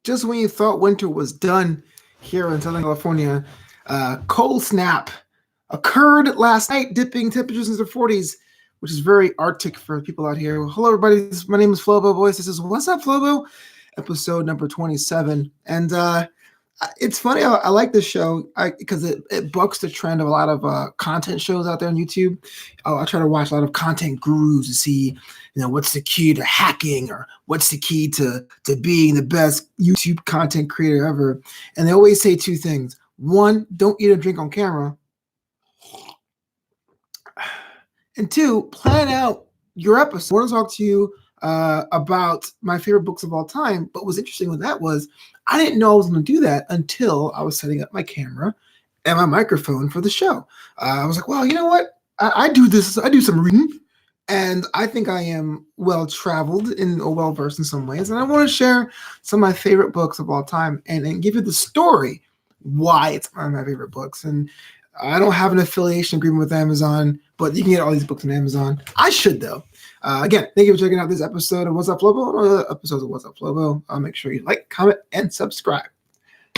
Just when you thought winter was done here in Southern California, cold snap occurred last night, dipping temperatures into the 40s, which is very arctic for people out here. Hello, everybody. My name is Flobo, boys. This is Wassup Flobo, episode number 27. And it's funny. I like this show because it bucks the trend of a lot of content shows out there on YouTube. I try to watch a lot of content gurus to see, what's the key to hacking or what's the key to being the best YouTube content creator ever. And they always say two things. One, don't eat or drink on camera. And two, plan out your episode. I want to talk to you about my favorite books of all time. But what's interesting with that was I didn't know I was going to do that until I was setting up my camera and my microphone for the show. I was like, well, you know what? I do this. I do some reading, and I think I am well-traveled or well-versed in some ways. And I want to share some of my favorite books of all time and give you the story why it's one of my favorite books. And I don't have an affiliation agreement with Amazon, but you can get all these books on Amazon. I should, though. Again, thank you for checking out this episode of Wassup Flobo and other episodes of Wassup Flobo. Make sure you like, comment, and subscribe.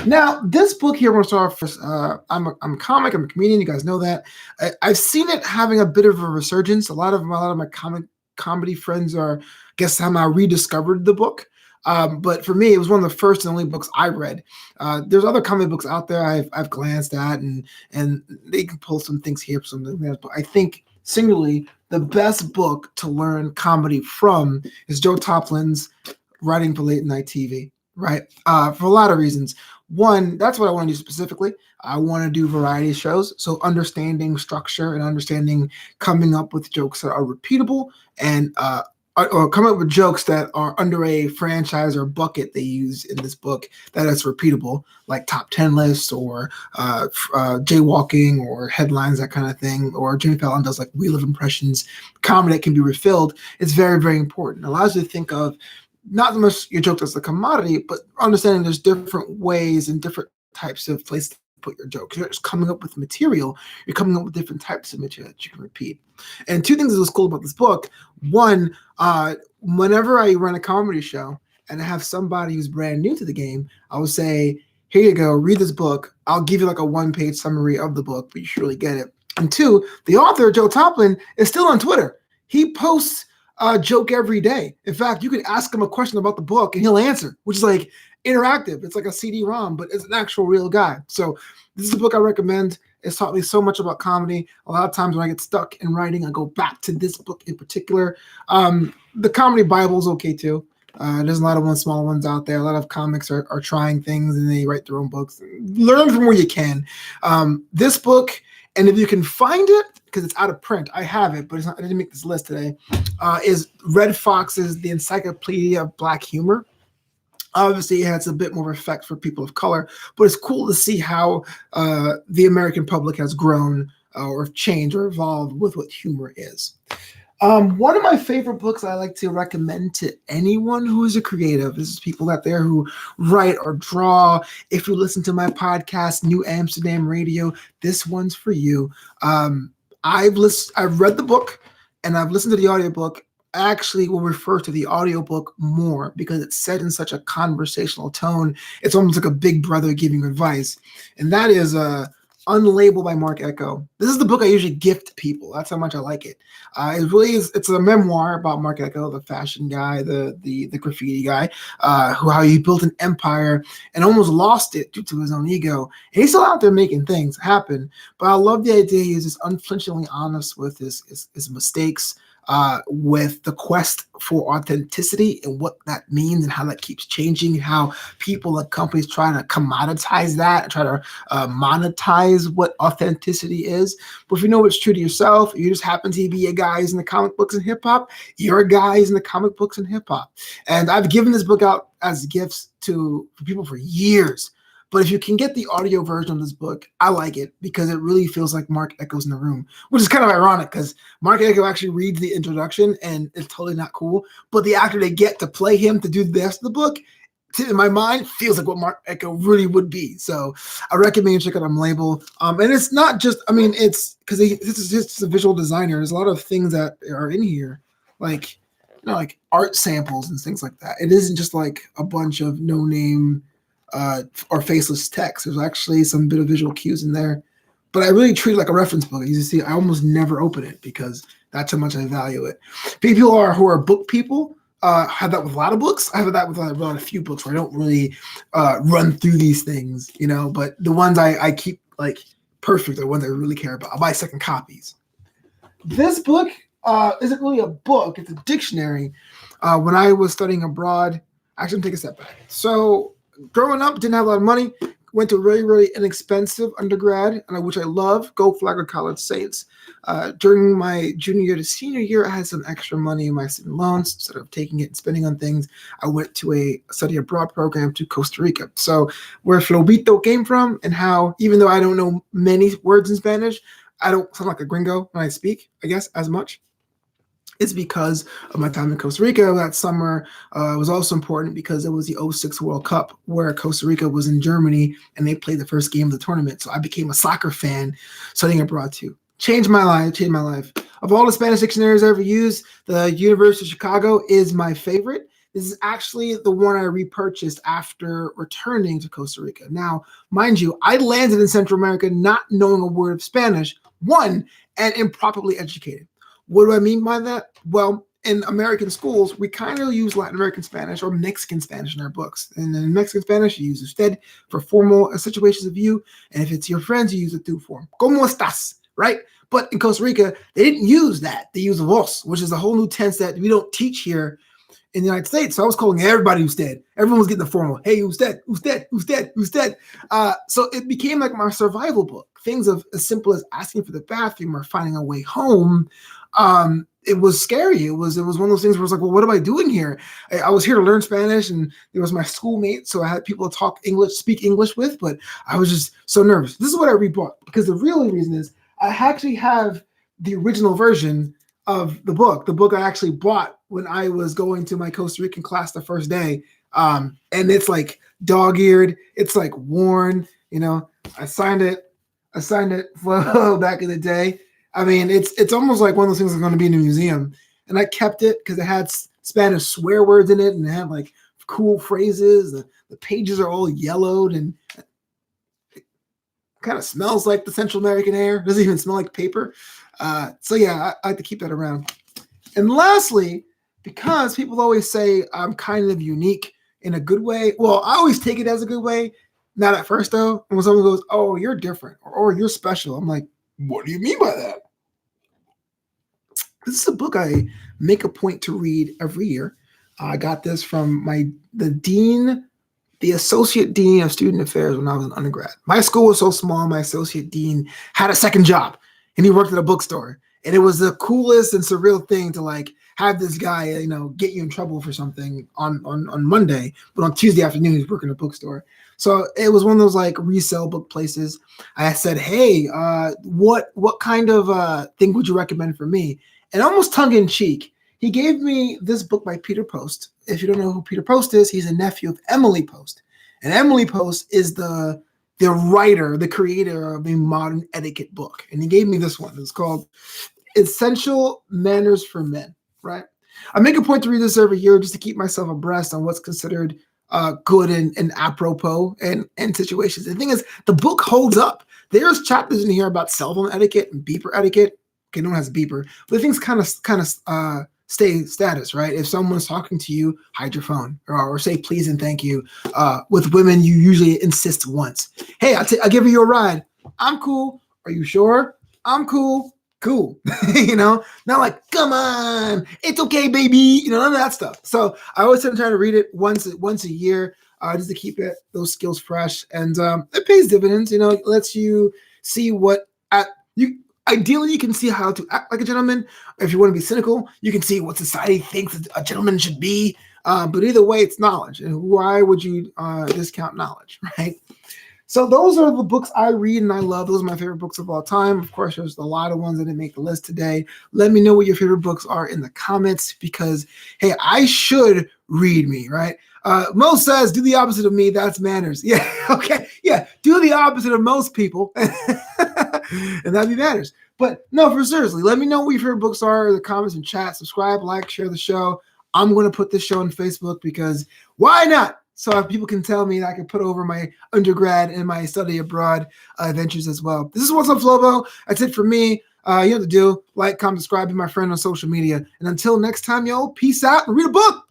Now, this book here, we're going to start off first. I'm a comic. I'm a comedian. You guys know that. I've seen it having a bit of a resurgence. A lot of my comedy friends are, I guess, somehow rediscovered the book. But for me, it was one of the first and only books I read. There's other comic books out there I've glanced at, and they can pull some things here, some things. But I think singularly, the best book to learn comedy from is Joe Toplin's Writing for Late Night TV. Right, for a lot of reasons. One, that's what I want to do specifically. I want to do variety shows, so understanding structure and understanding coming up with jokes that are repeatable and or come up with jokes that are under a franchise or bucket they use in this book that is repeatable, like top 10 lists or jaywalking or headlines, that kind of thing. Or Jimmy Fallon does like Wheel of Impressions, comedy that can be refilled. It's very, very important. It allows you to think of not so much your joke as a commodity, but understanding there's different ways and different types of places to put your jokes. You're just coming up with material. You're coming up with different types of material that you can repeat. And two things that was cool about this book. One, whenever I run a comedy show and I have somebody who's brand new to the game, I will say, here you go, read this book. I'll give you like a one-page summary of the book, but you should really get it. And two, the author, Joe Toplin, is still on Twitter. He posts a joke every day. In fact, you can ask him a question about the book and he'll answer, which is like interactive. It's like a CD-ROM, but it's an actual real guy. So this is a book I recommend. It's taught me so much about comedy. A lot of times when I get stuck in writing, I go back to this book in particular. The Comedy Bible is okay too. There's a lot of small ones out there. A lot of comics are trying things and they write their own books. Learn from where you can. This book, and if you can find it, because it's out of print, I have it, but it's not, I didn't make this list today, is Red Fox's The Encyclopedia of Black Humor. Obviously, it has a bit more effect for people of color, but it's cool to see how the American public has grown or changed or evolved with what humor is. One of my favorite books I like to recommend to anyone who is a creative, this is people out there who write or draw. If you listen to my podcast, New Amsterdam Radio, this one's for you. I've read the book and I've listened to the audiobook. I actually will refer to the audiobook more because it's said in such a conversational tone. It's almost like a big brother giving advice. And that is Unlabeled by Mark Echo. This is the book I usually gift people. That's how much I like it. It really is. It's a memoir about Mark Echo, the fashion guy, the graffiti guy, how he built an empire and almost lost it due to his own ego. And he's still out there making things happen. But I love the idea he's just unflinchingly honest with his mistakes, with the quest for authenticity and what that means and how that keeps changing, how people and companies try to commoditize that and try to monetize what authenticity is. But if you know what's true to yourself, you just happen to be a guy who's in the comic books and hip hop, you're a guy who's in the comic books and hip hop. And I've given this book out as gifts for people for years. But if you can get the audio version of this book, I like it because it really feels like Mark Echo's in the room, which is kind of ironic because Mark Echo actually reads the introduction and it's totally not cool. But the actor they get to play him to do the rest of the book, in my mind, feels like what Mark Echo really would be. So I recommend you check out Unlabeled. And it's not just, it's because this is just a visual designer. There's a lot of things that are in here. Like, like art samples and things like that. It isn't just like a bunch of no name or faceless text. There's actually some bit of visual cues in there. But I really treat it like a reference book. As you see, I almost never open it because that's how much I value it. People who are book people have that with a lot of books. I have that with a few books where I don't really run through these things, but the ones I keep like perfect are the ones I really care about. I'll buy second copies. This book isn't really a book. It's a dictionary. When I was studying abroad, actually, I'm taking a step back. So growing up, didn't have a lot of money. Went to a really, really inexpensive undergrad, which I love, Go Flagler College Saints. During my junior year to senior year, I had some extra money in my student loans. Instead of taking it and spending on things, I went to a study abroad program to Costa Rica. So where Flobito came from and how, even though I don't know many words in Spanish, I don't sound like a gringo when I speak, I guess, as much. It's because of my time in Costa Rica. That summer was also important because it was the '06 World Cup where Costa Rica was in Germany and they played the first game of the tournament. So I became a soccer fan studying abroad too. Changed my life. Of all the Spanish dictionaries I ever used, the University of Chicago is my favorite. This is actually the one I repurchased after returning to Costa Rica. Now, mind you, I landed in Central America not knowing a word of Spanish, and improperly educated. What do I mean by that? Well, in American schools, we kind of use Latin American Spanish or Mexican Spanish in our books. And in Mexican Spanish, you use usted for formal situations of you. And if it's your friends, you use the tú form. ¿Cómo estás? Right? But in Costa Rica, they didn't use that. They use vos, which is a whole new tense that we don't teach here in the United States. So I was calling everybody usted. Everyone was getting the formal. Hey, usted. So it became like my survival book. Things as simple as asking for the bathroom or finding a way home. It was scary. It was one of those things where I was like, well, what am I doing here? I was here to learn Spanish, and it was my schoolmate, so I had people to speak English with, but I was just so nervous. This is what I rebought, because the real reason is I actually have the original version of the book I actually bought when I was going to my Costa Rican class the first day. And it's like dog-eared, it's like worn, I signed it back in the day. I mean, it's almost like one of those things that's going to be in a museum. And I kept it because it had Spanish swear words in it and it had like cool phrases. The pages are all yellowed and it kind of smells like the Central American air. It doesn't even smell like paper. So yeah, I like to keep that around. And lastly, because people always say I'm kind of unique in a good way. Well, I always take it as a good way. Not at first though. And when someone goes, "Oh, you're different," or "You're special," I'm like, what do you mean by that? This is a book I make a point to read every year. I got this from the associate dean of student affairs when I was an undergrad. My school was so small, my associate dean had a second job, and he worked at a bookstore. And it was the coolest and surreal thing to like have this guy, get you in trouble for something on Monday, but on Tuesday afternoon he's working at a bookstore. So it was one of those like resale book places. I said, "Hey, what kind of thing would you recommend for me?" And almost tongue in cheek, he gave me this book by Peter Post. If you don't know who Peter Post is, he's a nephew of Emily Post. And Emily Post is the writer, the creator of the modern etiquette book. And he gave me this one. It's called Essential Manners for Men, right? I make a point to read this every year just to keep myself abreast on what's considered good and apropos and situations. The thing is, the book holds up. There's chapters in here about cell phone etiquette and beeper etiquette. Okay, no one has a beeper, but things kind of stay status, right? If someone's talking to you, hide your phone or say please and thank you. With women, you usually insist once. Hey, I'll give you a ride. I'm cool. Are you sure? I'm cool. Cool. Not like, come on, it's okay, baby. None of that stuff. So I always try to read it once a year, just to keep those skills fresh. And it pays dividends. It lets you see ideally, you can see how to act like a gentleman. If you want to be cynical, you can see what society thinks a gentleman should be. But either way, it's knowledge. And why would you discount knowledge, right? So those are the books I read and I love. Those are my favorite books of all time. Of course, there's a lot of ones that didn't make the list today. Let me know what your favorite books are in the comments because, hey, I should read me, right? Mo says, do the opposite of me. That's manners. Yeah, okay. Yeah, do the opposite of most people. And that'd be manners. But no, for seriously, let me know what your favorite books are in the comments and chat. Subscribe, like, share the show. I'm going to put this show on Facebook because why not? So people can tell me that I can put over my undergrad and my study abroad adventures as well. This is Wassup Flobo. That's it for me. You have to do like, comment, subscribe, be my friend on social media. And until next time, yo, peace out and read a book.